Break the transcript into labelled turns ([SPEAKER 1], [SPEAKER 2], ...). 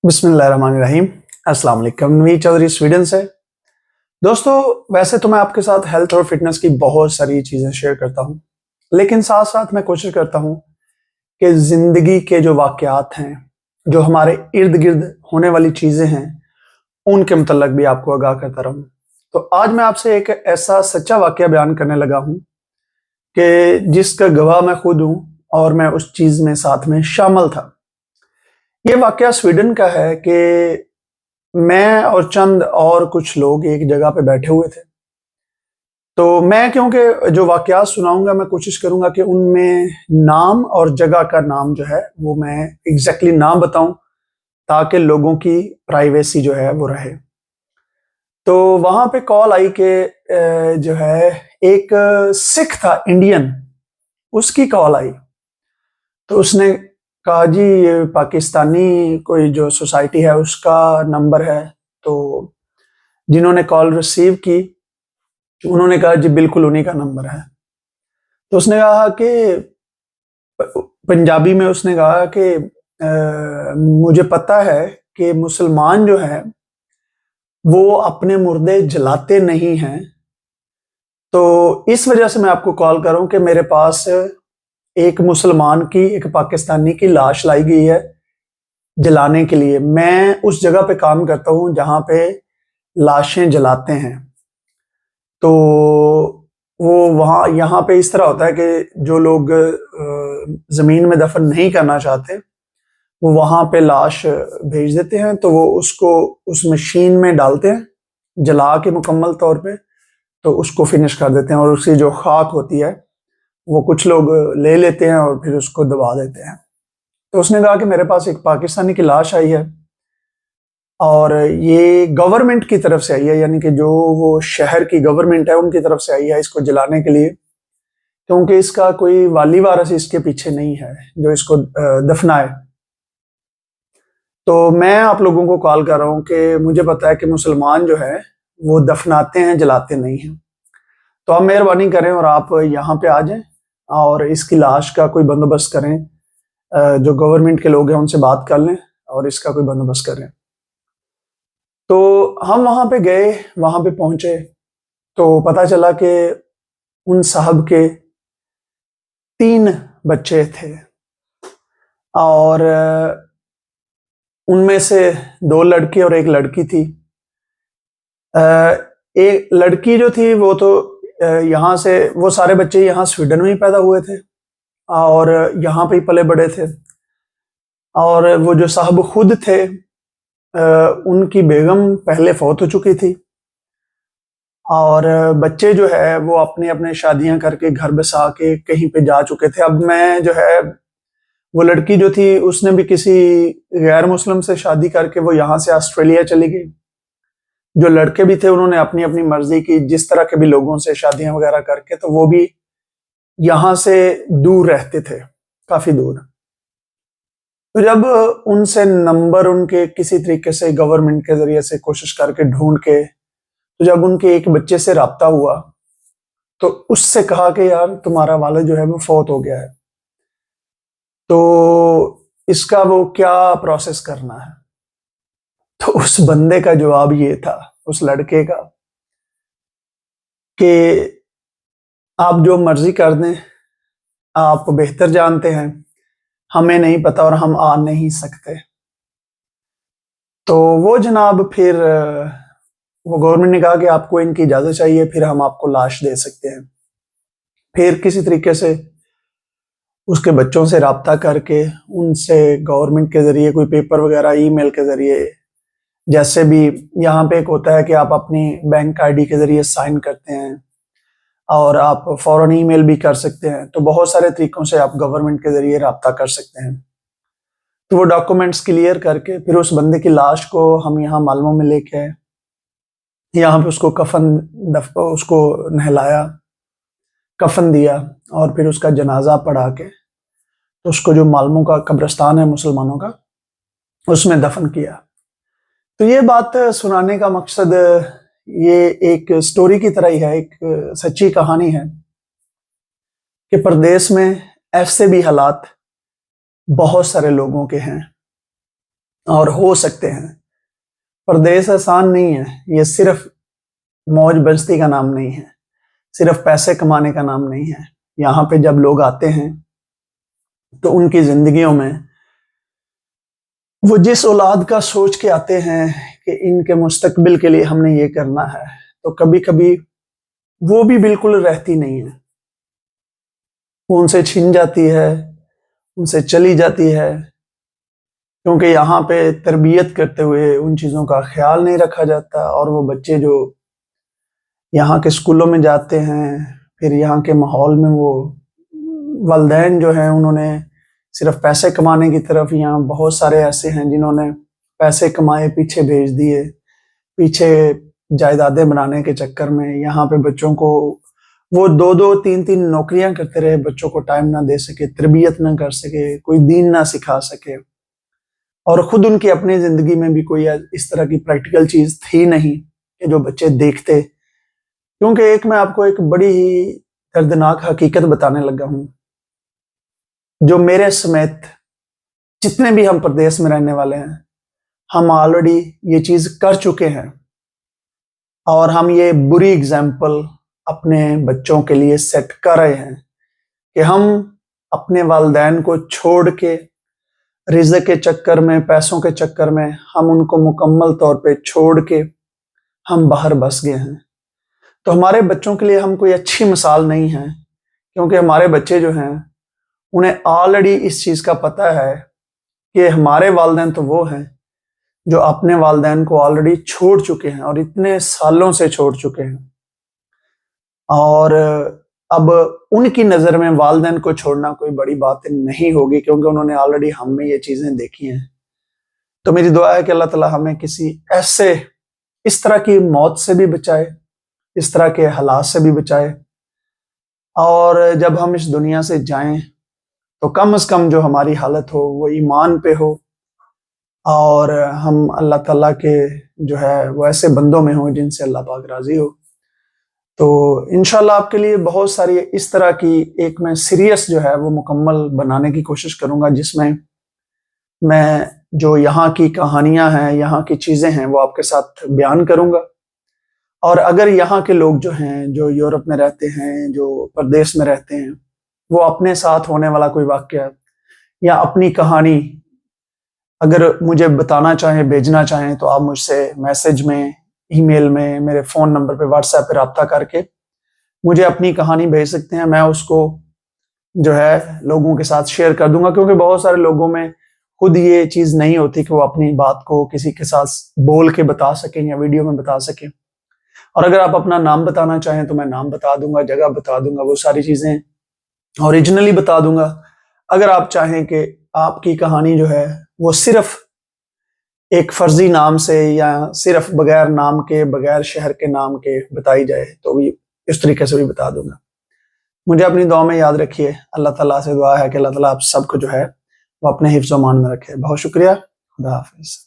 [SPEAKER 1] बिस्मिल्लाहिर्रहमानिर्रहीम। अस्सलाम वालेकुम। नवीद चौधरी स्वीडन से। दोस्तों, वैसे तो मैं आपके साथ हेल्थ और फिटनेस की बहुत सारी चीज़ें शेयर करता हूँ, लेकिन साथ साथ मैं कोशिश करता हूँ कि ज़िंदगी के जो वाक़यात हैं, जो हमारे इर्द गिर्द होने वाली चीज़ें हैं, उनके मुतल्लक भी आपको आगाह करता रहूँ। तो आज मैं आपसे एक ऐसा सच्चा वाक़या बयान करने लगा हूँ कि जिसका गवाह मैं खुद हूँ और मैं उस चीज़ में साथ में शामिल था। ये वाक़या स्वीडन का है कि मैं और चंद और कुछ लोग एक जगह पे बैठे हुए थे। तो मैं, क्योंकि जो वाक़यात सुनाऊँगा, मैं कोशिश करूँगा कि उनमें नाम और जगह का नाम जो है वो मैं एग्ज़ैक्टली ना बताऊँ, ताकि लोगों की प्राइवेसी जो है वो रहे। तो वहाँ पे कॉल आई कि जो है एक सिख था, इंडियन, उसकी कॉल आई। तो उसने कहा, जी ये पाकिस्तानी कोई जो सोसाइटी है उसका नंबर है। तो जिन्होंने कॉल रिसीव की उन्होंने कहा, जी बिल्कुल उन्हीं का नंबर है। तो उसने कहा कि पंजाबी में उसने कहा कि मुझे पता है कि मुसलमान जो है वो अपने मुर्दे जलाते नहीं हैं, तो इस वजह से मैं आपको कॉल कर रहा हूँ कि मेरे पास एक मुसलमान की, एक पाकिस्तानी की लाश लाई गई है जलाने के लिए। मैं उस जगह पे काम करता हूँ जहाँ पे लाशें जलाते हैं। तो वो वहाँ यहाँ पे इस तरह होता है कि जो लोग ज़मीन में दफन नहीं करना चाहते, वो वहाँ पे लाश भेज देते हैं, तो वो उसको उस मशीन में डालते हैं जला के मुकम्मल तौर पे, तो उसको फिनिश कर देते हैं और उसकी जो खाक होती है वो कुछ लोग ले लेते हैं और फिर उसको दबा देते हैं। तो उसने कहा कि मेरे पास एक पाकिस्तानी की लाश आई है और ये गवर्नमेंट की तरफ से आई है, यानी कि जो वो शहर की गवर्नमेंट है उनकी तरफ से आई है इसको जलाने के लिए, क्योंकि इसका कोई वाली वारस इसके पीछे नहीं है जो इसको दफनाए। तो मैं आप लोगों को कॉल कर रहा हूँ कि मुझे पता है कि मुसलमान जो है वो दफनाते हैं, जलाते नहीं हैं। तो आप मेहरबानी करें और आप यहाँ पे आ जाएं और इसकी लाश का कोई बंदोबस्त करें। जो गवर्नमेंट के लोग हैं उनसे बात कर लें और इसका कोई बंदोबस्त करें। तो हम वहाँ पे गए, वहाँ पे पहुँचे, तो पता चला कि उन साहब के 3 बच्चे थे और उनमें से 2 लड़के और 1 लड़की थी। एक लड़की जो थी वो तो यहाँ से, वो सारे बच्चे यहाँ स्वीडन में ही पैदा हुए थे और यहाँ पे ही पले बड़े थे। और वो जो साहब खुद थे, उनकी बेगम पहले फौत हो चुकी थी और बच्चे जो है वो अपने अपने शादियां करके घर बसा के कहीं पे जा चुके थे। अब मैं जो है, वो लड़की जो थी उसने भी किसी गैर मुस्लिम से शादी करके वो यहाँ से ऑस्ट्रेलिया चली गई। जो लड़के भी थे उन्होंने अपनी अपनी मर्जी की, जिस तरह के भी लोगों से शादियां वगैरह करके, तो वो भी यहाँ से दूर रहते थे, काफी दूर। तो जब उनसे नंबर उनके किसी तरीके से गवर्नमेंट के जरिए से कोशिश करके ढूंढ के, तो जब उनके एक बच्चे से राब्ता हुआ तो उससे कहा कि यार तुम्हारा वालिद जो है वो फौत हो गया है, तो इसका वो क्या प्रोसेस करना है। तो उस बंदे का जवाब ये था, उस लड़के का, कि आप जो मर्जी कर दें, आप बेहतर जानते हैं, हमें नहीं पता और हम आ नहीं सकते। तो वो जनाब फिर वो गवर्नमेंट ने कहा कि आपको इनकी इजाज़त चाहिए, फिर हम आपको लाश दे सकते हैं। फिर किसी तरीके से उसके बच्चों से राब्ता करके उनसे गवर्नमेंट के ज़रिए कोई पेपर वगैरह ईमेल के ज़रिए, जैसे भी यहाँ पे एक होता है कि आप अपनी बैंक आईडी के ज़रिए साइन करते हैं और आप फ़ौरन ईमेल भी कर सकते हैं। तो बहुत सारे तरीक़ों से आप गवर्नमेंट के ज़रिए राब्ता कर सकते हैं। तो वो डॉक्यूमेंट्स क्लियर करके फिर उस बंदे की लाश को हम यहाँ मालमो में लेके आए। यहाँ पे उसको उसको नहलाया, कफन दिया और फिर उसका जनाजा पढ़ा के तो उसको जो मालमो का कब्रिस्तान है मुसलमानों का, उसमें दफन किया। तो ये बात सुनाने का मकसद, ये एक स्टोरी की तरह ही है, एक सच्ची कहानी है कि परदेश में ऐसे भी हालात बहुत सारे लोगों के हैं اور ہو سکتے ہیں۔ پردیس آسان نہیں ہے، یہ صرف موج مستی کا نام نہیں ہے، صرف پیسے کمانے کا نام نہیں ہے۔ یہاں پہ جب لوگ آتے ہیں تو ان کی زندگیوں میں وہ جس اولاد کا سوچ کے آتے ہیں کہ ان کے مستقبل کے لیے ہم نے یہ کرنا ہے، تو کبھی کبھی وہ بھی بالکل رہتی نہیں ہے، وہ ان سے چھن جاتی ہے، ان سے چلی جاتی ہے، کیونکہ یہاں پہ تربیت کرتے ہوئے ان چیزوں کا خیال نہیں رکھا جاتا۔ اور وہ بچے جو یہاں کے اسکولوں میں جاتے ہیں، پھر یہاں کے ماحول میں وہ والدین جو ہیں انہوں نے صرف پیسے کمانے کی طرف، یہاں بہت سارے ایسے ہیں جنہوں نے پیسے کمائے پیچھے بھیج دیے، پیچھے جائیدادیں بنانے کے چکر میں یہاں پہ بچوں کو وہ 2 3 نوکریاں کرتے رہے، بچوں کو ٹائم نہ دے سکے، تربیت نہ کر سکے، کوئی دین نہ سکھا سکے، اور خود ان کی اپنی زندگی میں بھی کوئی اس طرح کی پریکٹیکل چیز تھی نہیں کہ جو بچے دیکھتے۔ کیونکہ میں آپ کو ایک بڑی ہی دردناک حقیقت بتانے لگا ہوں، جو میرے سمیت جتنے بھی ہم پردیس میں رہنے والے ہیں، ہم آلریڈی یہ چیز کر چکے ہیں، اور ہم یہ بری اگزامپل اپنے بچوں کے لیے سیٹ کر رہے ہیں کہ ہم اپنے والدین کو چھوڑ کے رزق کے چکر میں، پیسوں کے چکر میں، ہم ان کو مکمل طور پہ چھوڑ کے ہم باہر بس گئے ہیں۔ تو ہمارے بچوں کے لیے ہم کوئی اچھی مثال نہیں ہیں، کیونکہ ہمارے بچے جو ہیں انہیں آلریڈی اس چیز کا پتہ ہے کہ ہمارے والدین تو وہ ہیں جو اپنے والدین کو آلریڈی چھوڑ چکے ہیں، اور اتنے سالوں سے چھوڑ چکے ہیں، اور اب ان کی نظر میں والدین کو چھوڑنا کوئی بڑی بات نہیں ہوگی، کیونکہ انہوں نے آلریڈی ہم میں یہ چیزیں دیکھی ہیں۔ تو میری دعا ہے کہ اللہ تعالیٰ ہمیں کسی ایسے اس طرح کی موت سے بھی بچائے، اس طرح کے حالات سے بھی بچائے، اور جب ہم اس دنیا سے جائیں تو کم از کم جو ہماری حالت ہو وہ ایمان پہ ہو، اور ہم اللہ تعالیٰ کے جو ہے وہ ایسے بندوں میں ہوں جن سے اللہ پاک راضی ہو۔ تو انشاءاللہ آپ کے لیے بہت ساری اس طرح کی ایک میں سیریس جو ہے وہ مکمل بنانے کی کوشش کروں گا، جس میں جو یہاں کی کہانیاں ہیں، یہاں کی چیزیں ہیں، وہ آپ کے ساتھ بیان کروں گا۔ اور اگر یہاں کے لوگ جو ہیں، جو یورپ میں رہتے ہیں، جو پردیس میں رہتے ہیں، وہ اپنے ساتھ ہونے والا کوئی واقعہ یا اپنی کہانی اگر مجھے بتانا چاہیں، بھیجنا چاہیں، تو آپ مجھ سے میسج میں، ای میل میں، میرے فون نمبر پہ، واٹس ایپ پہ رابطہ کر کے مجھے اپنی کہانی بھیج سکتے ہیں۔ میں اس کو جو ہے لوگوں کے ساتھ شیئر کر دوں گا، کیونکہ بہت سارے لوگوں میں خود یہ چیز نہیں ہوتی کہ وہ اپنی بات کو کسی کے ساتھ بول کے بتا سکیں یا ویڈیو میں بتا سکیں۔ اور اگر آپ اپنا نام بتانا چاہیں تو میں نام بتا دوں گا، جگہ بتا دوں گا، وہ ساری چیزیں اوریجنلی بتا دوں گا۔ اگر آپ چاہیں کہ آپ کی کہانی جو ہے وہ صرف ایک فرضی نام سے یا صرف بغیر نام کے، بغیر شہر کے نام کے بتائی جائے، تو بھی اس طریقے سے بھی بتا دوں گا۔ مجھے اپنی دعا میں یاد رکھیے۔ اللہ تعالیٰ سے دعا ہے کہ اللہ تعالیٰ آپ سب کو جو ہے وہ اپنے حفظ و امان میں رکھے۔ بہت شکریہ۔ خدا حافظ۔